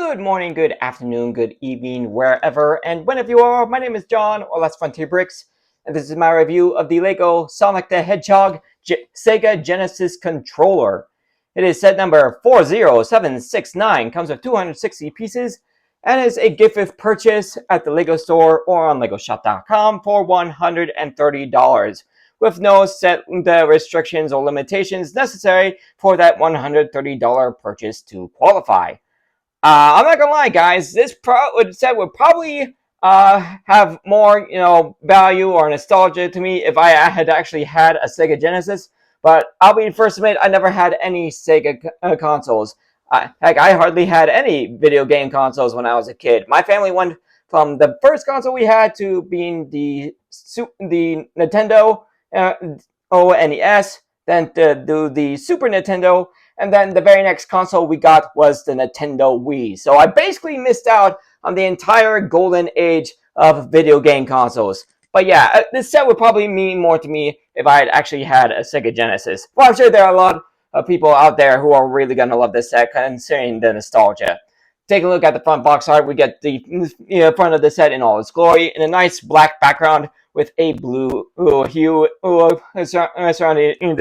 Good morning, good afternoon, good evening, wherever and whenever you are. My name is John, or Let's Frontier Bricks, and this is my review of the LEGO Sonic the Hedgehog Sega Genesis controller. It is set number 40769, comes with 260 pieces, and is a gift with purchase at the LEGO store or on LEGOshop.com for $130, with no set restrictions or limitations necessary for that $130 purchase to qualify. I'm not gonna lie, guys. This set would probably have more, value or nostalgia to me if I had actually had a Sega Genesis. But I'll be the first to admit I never had any Sega consoles. Heck, I hardly had any video game consoles when I was a kid. My family went from the first console we had to being the Nintendo NES, then to do the Super Nintendo, and then the very next console we got was the Nintendo Wii. So I basically missed out on the entire golden age of video game consoles. But yeah, this set would probably mean more to me if I had actually had a Sega Genesis. Well, I'm sure there are a lot of people out there who are really going to love this set, considering the nostalgia. Take a look at the front box art. We get the front of the set in all its glory, in a nice black background with a blue hue surrounding in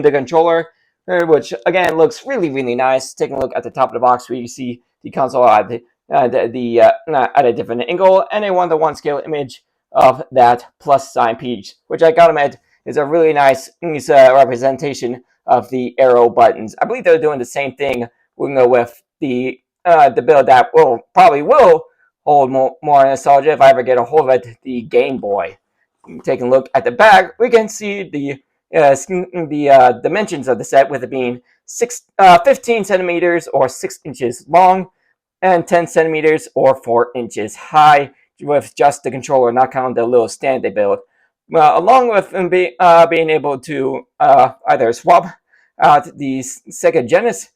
the controller, which again looks really nice. Taking a look at the top of the box, we see the console at a different angle and a 1:1 scale image of that plus sign piece, which I gotta admit is a really nice representation of the arrow buttons. I believe they're doing the same thing with the build that probably will hold more nostalgia if I ever get a hold of it, the Game Boy. Taking a look at the back, we can see the dimensions of the set, with it being 15 centimeters or 6 inches long and 10 centimeters or 4 inches high, with just the controller, not counting the little stand they built. Along with being able to either swap out the Sega Genesis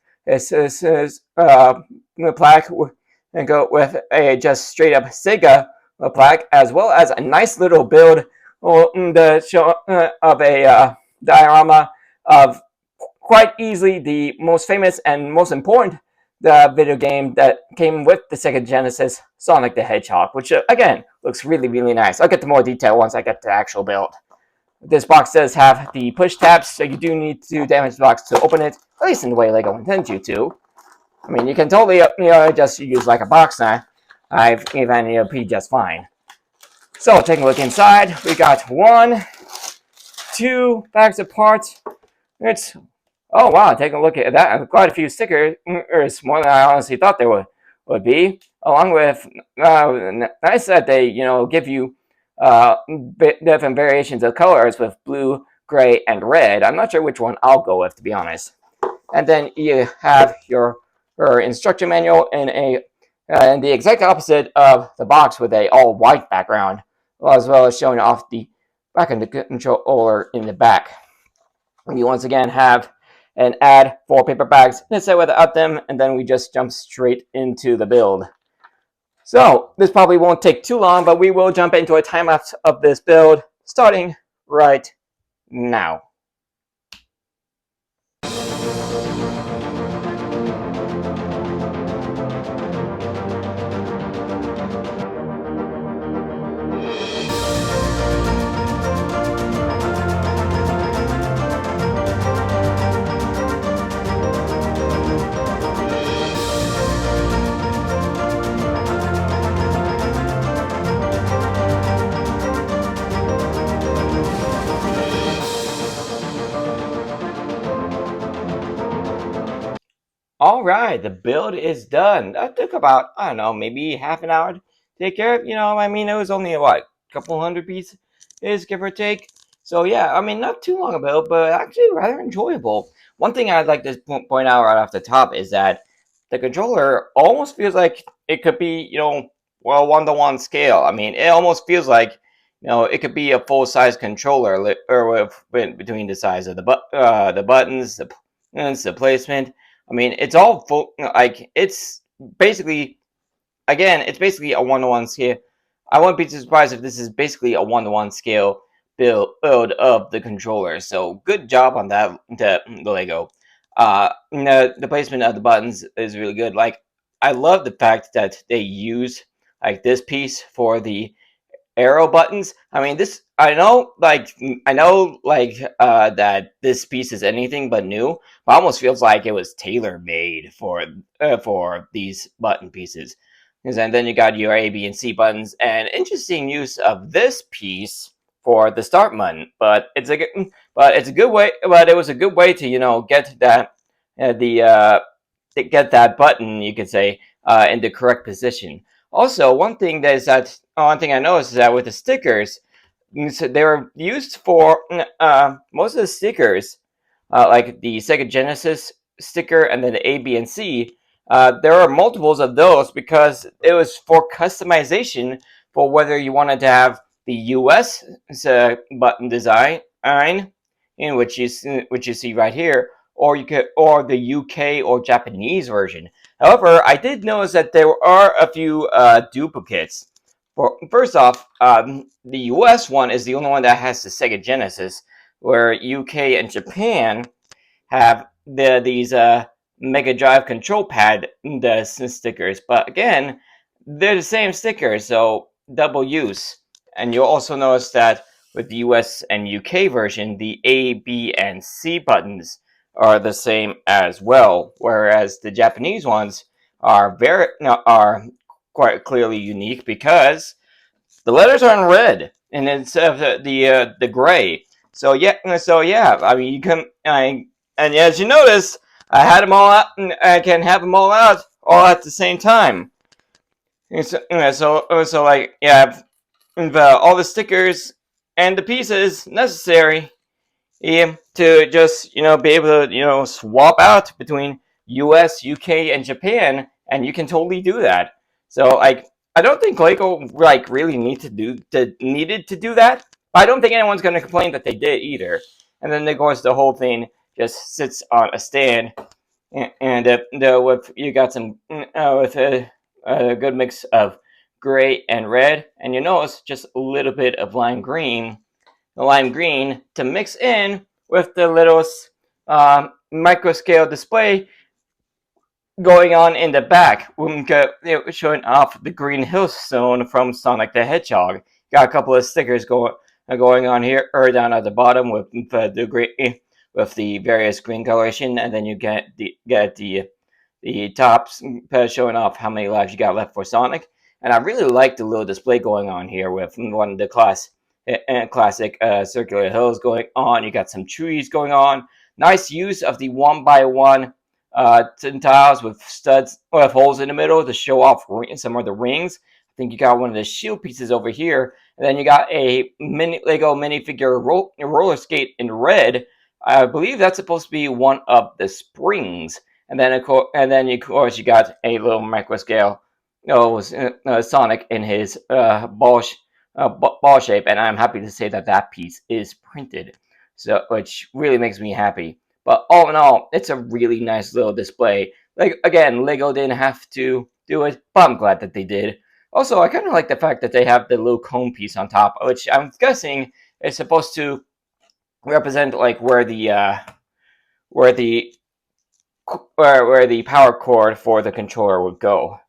plaque and go with a just straight up Sega plaque, as well as a nice little build the show of a diorama of quite easily the most famous and most important video game that came with the Sega Genesis, Sonic the Hedgehog, which again looks really nice. I'll get to more detail once I get to the actual build. This box does have the push tabs, so you do need to damage the box to open it, at least in the way LEGO intends you to. I mean, you can totally just use like a box knife. I've even be just fine. So taking a look inside, we got 1, 2 bags of parts. Oh wow, taking a look at that, quite a few stickers, more than I honestly thought there would be. Along with nice that they give you different variations of colors with blue, gray, and red. I'm not sure which one I'll go with, to be honest. And then you have your instruction manual in the exact opposite of the box, with a all white background, as well as showing off the back of the controller in the back. You once again have an ad for paper bags instead without them, and then we just jump straight into the build. So this probably won't take too long, but we will jump into a time lapse of this build starting right now. All right, the build is done. That took about, I don't know, maybe half an hour to take care of. I mean, it was only a couple hundred pieces, give or take. So yeah, I mean, not too long a build, but actually rather enjoyable. One thing I'd like to point out right off the top is that the controller almost feels like it could be, 1:1 scale. I mean, it almost feels like, it could be a full-size controller, or between the size of the buttons, the placement. I mean, it's all full. It's basically, again, it's basically a 1:1 scale. I wouldn't be too surprised if this is basically a 1:1 scale build of the controller. So good job on that, the LEGO. The placement of the buttons is really good. Like, I love the fact that they use like this piece for the arrow buttons. I mean, this I know that this piece is anything but new, but almost feels like it was tailor made for these button pieces. And then you got your A, B, and C buttons, and interesting use of this piece for the start button. But it's a good way. But it was a good way to get that the to get that button, you could say, in the correct position. Also, one thing I noticed is that with the stickers, so they were used for most of the stickers, like the Sega Genesis sticker and then the A, B, and C. There are multiples of those because it was for customization for whether you wanted to have the US button design, in which you see right here, or the UK or Japanese version. However, I did notice that there are a few duplicates. First off, the US one is the only one that has the Sega Genesis, where UK and Japan have these Mega Drive control pad stickers. But again, they're the same stickers, so double use. And you'll also notice that with the US and UK version, the A, B, and C buttons are the same as well, whereas the Japanese ones are quite clearly unique because the letters are in red and instead of the gray. So yeah. I mean, and as you notice, I had them all out, and I can have them all at the same time. So like yeah, all the stickers and the pieces necessary, yeah, to just be able to swap out between U.S., UK, and Japan, and you can totally do that. So like, I don't think Lego like really needed to do that. But I don't think anyone's going to complain that they did either. And then of course the whole thing just sits on a stand, and with you got some with a good mix of gray and red, and you notice just a little bit of lime green to mix in with the little micro scale display going on in the back, showing off the green hill zone from Sonic the Hedgehog. Got a couple of stickers going on here, or down at the bottom with the green, with the various green coloration, and then you get the tops showing off how many lives you got left for Sonic. And I really like the little display going on here with one of the classic circular hills going on. You got some trees going on. Nice use of the 1x1 tiles with studs with holes in the middle to show off some of the rings. I think you got one of the shield pieces over here, and then you got a Lego minifigure roller skate in red. I believe that's supposed to be one of the springs. And then of course you got a little micro scale, Sonic in his ball shape, and I'm happy to say that that piece is printed, so which really makes me happy. But all in all, it's a really nice little display. Like again, Lego didn't have to do it, but I'm glad that they did. Also, I kind of like the fact that they have the little cone piece on top, which I'm guessing is supposed to represent like where where the where the power cord for the controller would go.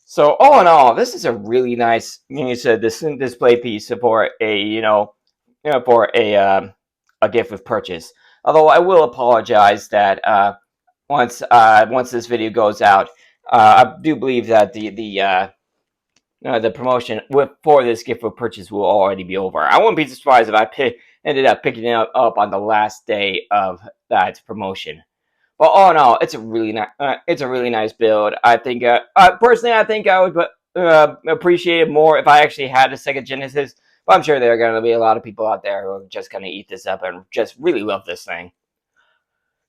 So all in all, this is a really nice, this display piece for for a gift with purchase. Although I will apologize that once this video goes out, I do believe that the promotion for this gift with purchase will already be over. I wouldn't be surprised if ended up picking it up on the last day of that promotion. But all in all, it's a really nice build. I think personally, I think I would appreciate it more if I actually had a Sega Genesis. But I'm sure there are going to be a lot of people out there who are just going to eat this up and just really love this thing.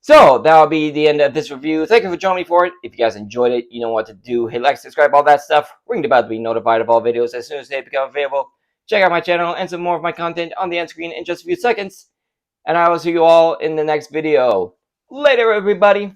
So that'll be the end of this review. Thank you for joining me for it. If you guys enjoyed it, you know what to do. Hit like, subscribe, all that stuff. Ring the bell to be notified of all videos as soon as they become available. Check out my channel and some more of my content on the end screen in just a few seconds. And I will see you all in the next video. Later, everybody.